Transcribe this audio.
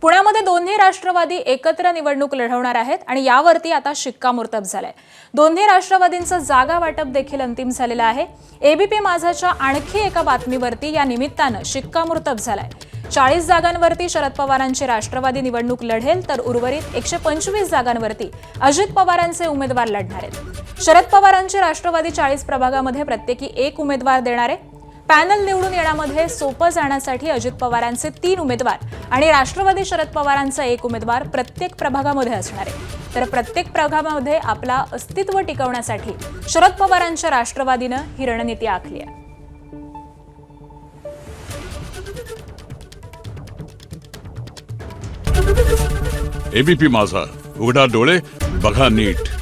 पुण्यामध्ये दोन्ही राष्ट्रवादी एकत्र निवडणूक लढवणार आहेत आणि यावरती आता शिक्कामोर्तब झालंय। दोन्ही राष्ट्रवादींचं जागा वाटप देखील अंतिम झालेलं आहे। एबीपी माझाच्या आणखी एका बातमीवरती या निमित्तानं शिक्कामोर्तब झालंय। 40 जागांवरती शरद पवारांची राष्ट्रवादी निवडणूक लढेल तर उर्वरित 125 जागांवरती अजित पवारांचे उमेदवार लढणार आहेत। शरद पवारांची राष्ट्रवादी 40 प्रभागामध्ये प्रत्येकी एक उमेदवार देणार आहे। पॅनल निवडून येण्यामध्ये सोपं जाण्यासाठी अजित पवारांचे 3 उमेदवार आणि राष्ट्रवादी शरद पवारांचा 1 उमेदवार प्रत्येक प्रभागामध्ये असणार आहे। तर प्रत्येक प्रभागामध्ये आपला अस्तित्व टिकवण्यासाठी शरद पवारांच्या राष्ट्रवादीनं ही रणनीती आखली आहे। एबीपी माझा, उघडा डोळे बघा नीट।